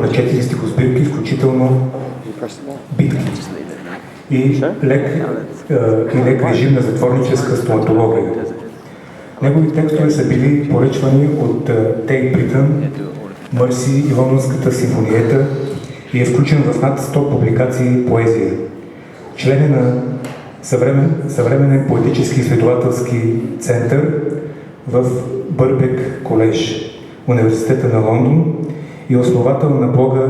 на 4 стихосбирки, включително битки и лек режим на затворническа стоматология. Негови текстове са били поръчвани от Тейт Бритън, Мърси и Лондонската симфониета и е включен в над 100 публикации поезия. Член е на съвременен поетически изследователски център в Бърбек колеж, Университета на Лондон и основател на блога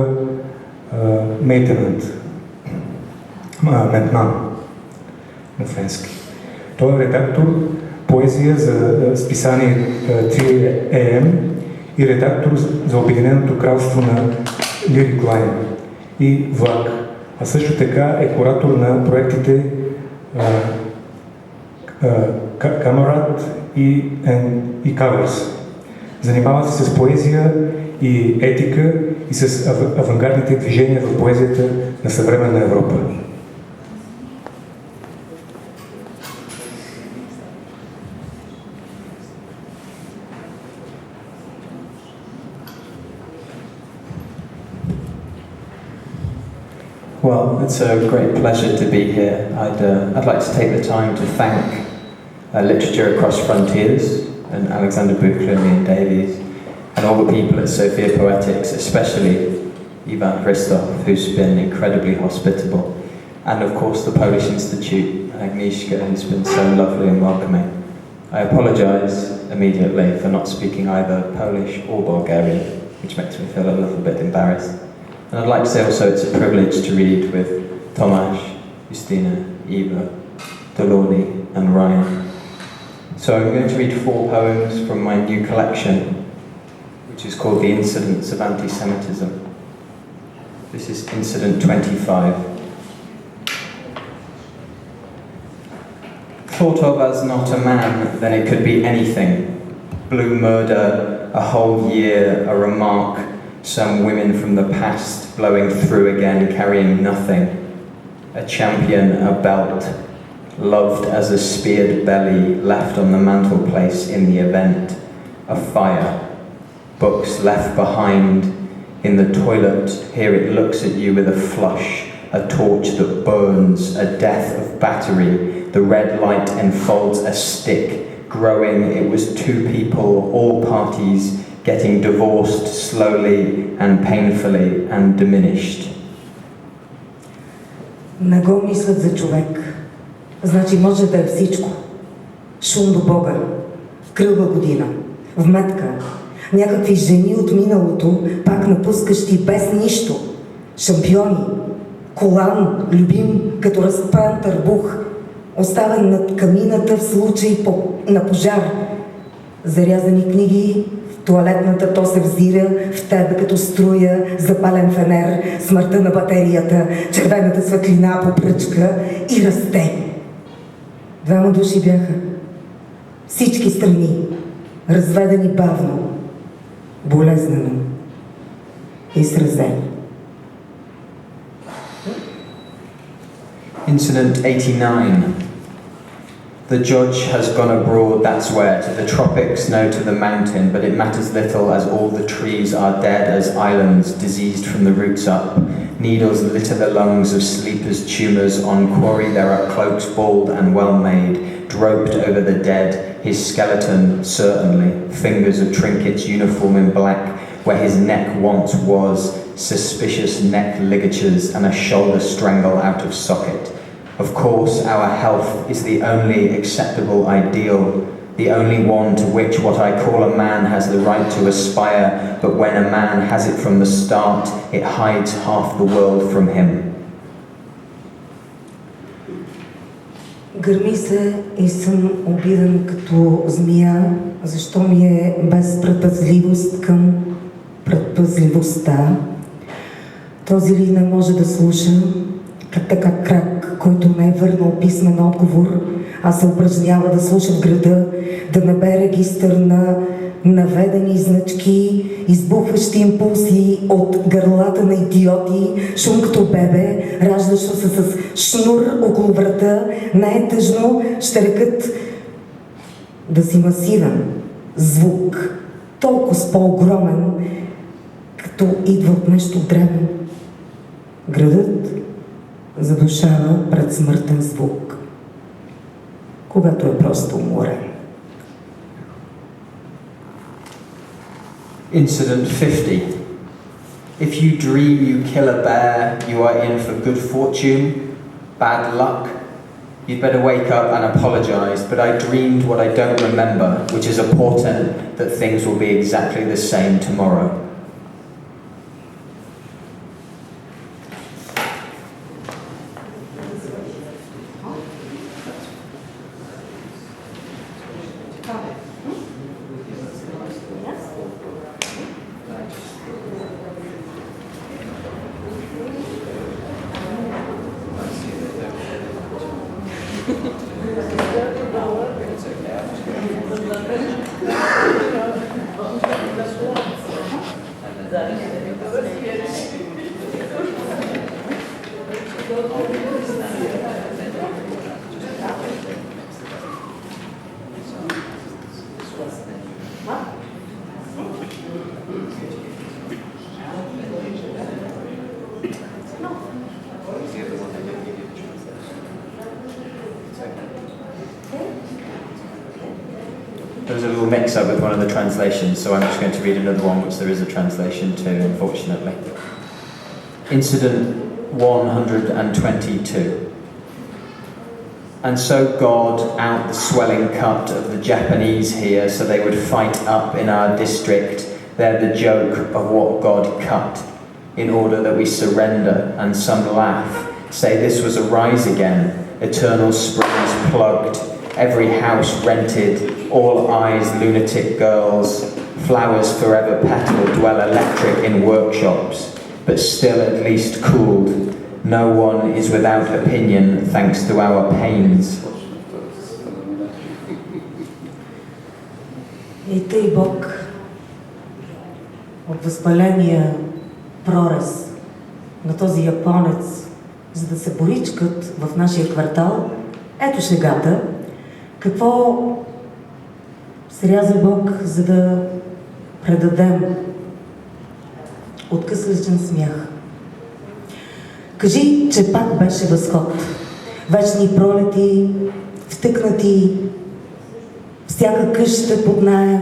Maintenant на френски. Той е редактор поезия за списание 3AM и редактор за Обединеното кралство на Lyric Line и Влак, а също така е куратор на проектите Камарат и Covers. Занимава се с поезия и етика и с авангардните движения в поезията на съвременна Европа. Well, it's a great pleasure to be here. I'd like to take the time to thank Literature Across Frontiers and Alexander Buchla and Ian Davies and all the people at Sophia Poetics, especially Ivan Christoph, who's been incredibly hospitable, and of course the Polish Institute and Agnieszka, who's been so lovely and welcoming. I apologise immediately for not speaking either Polish or Bulgarian, which makes me feel a little bit embarrassed. And I'd like to say also it's a privilege to read with Tomasz, Justina, Eva, Dolony and Ryan. So I'm going to read 4 poems from my new collection, which is called The Incidents of Anti-Semitism. This is Incident 25. Thought of as not a man, then it could be anything. Blue murder, a whole year, a remark, some women from the past blowing through again, carrying nothing. A champion, a belt, loved as a speared belly left on the mantelpiece in the event. A fire, books left behind in the toilet. Here it looks at you with a flush, a torch that burns, a death of battery. The red light enfolds a stick. Growing, it was 2 people, all parties, getting divorced slowly and painfully and diminished. Не го мислят за човек. Значи може да е всичко. Шум до Бога, кръгла година, вметка, някакви жени от миналото, пак напускащи без нищо. Шампиони, колан, любим като разпран търбух, оставен над камината в случай на пожар. Зарязани книги, туалетната то се взира в тебе като струя, запален фенер, смъртта на батерията, червената светлина по пръчка и расте. 2 души бяха. Всички страни, разведени бавно, болезнено и сразени. Incident 89. The judge has gone abroad, that's where, to the tropics, no to the mountain, but it matters little as all the trees are dead as islands, diseased from the roots up. Needles litter the lungs of sleepers' tumours. On quarry there are cloaks bald and well made, draped over the dead, his skeleton certainly, fingers of trinkets uniform in black, where his neck once was, suspicious neck ligatures and a shoulder strangle out of socket. Of course, our health is the only acceptable ideal, the only one to which what I call a man has the right to aspire, but when a man has it from the start, it hides half the world from him. Гърми се и съм обиден като змия, защо ми е без предпазливост към предпазливостта. Този ли не може да слуша, така крак, който не е върнал писмен отговор, а се упражнява да слуша в града, да не бе регистър на наведени значки, избухващи импулси от гърлата на идиоти, шум като бебе, раждащо се с шнур около врата, не е тъжно, ще рекат да си масивен звук, толкова по-огромен, като идва от нещо древно. Градът задушава пред смъртен звук, когато е просто уморен. Incident 50. If you dream you kill a bear, you are in for good fortune, bad luck. You'd better wake up and apologise, but I dreamed what I don't remember, which is a portent that things will be exactly the same tomorrow. There was a little mix-up with one of the translations, so I'm just going to read another one which there is a translation to, unfortunately. Incident 122. And so God out the swelling cut of the Japanese here, so they would fight up in our district. They're the joke of what God cut, in order that we surrender, and some laugh, say this was a rise again, eternal springs plugged, every house rented, all eyes lunatic girls, flowers forever petal dwell electric in workshops, but still at least cooled. No one is without opinion thanks to our pains. И тъй Бог от възпаления прорез на този японец, за да се боричкат в нашия квартал, ето шегата, какво сряза Бог, за да предадем откъсличен смях. Кажи, че пак беше възход. Вечни пролети, втъкнати, всяка къща под наем,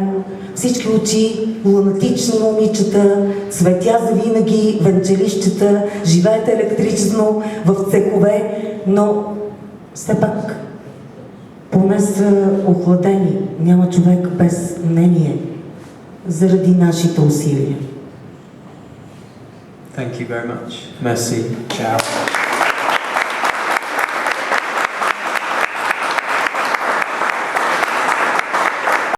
всички очи, лунатични момичета, цветя за винаги, венчелищата, живеете електрично в цехове, но все пак поне са охладени. Няма човек без мнение заради нашите усилия. Thank you very much. Merci. Ciao.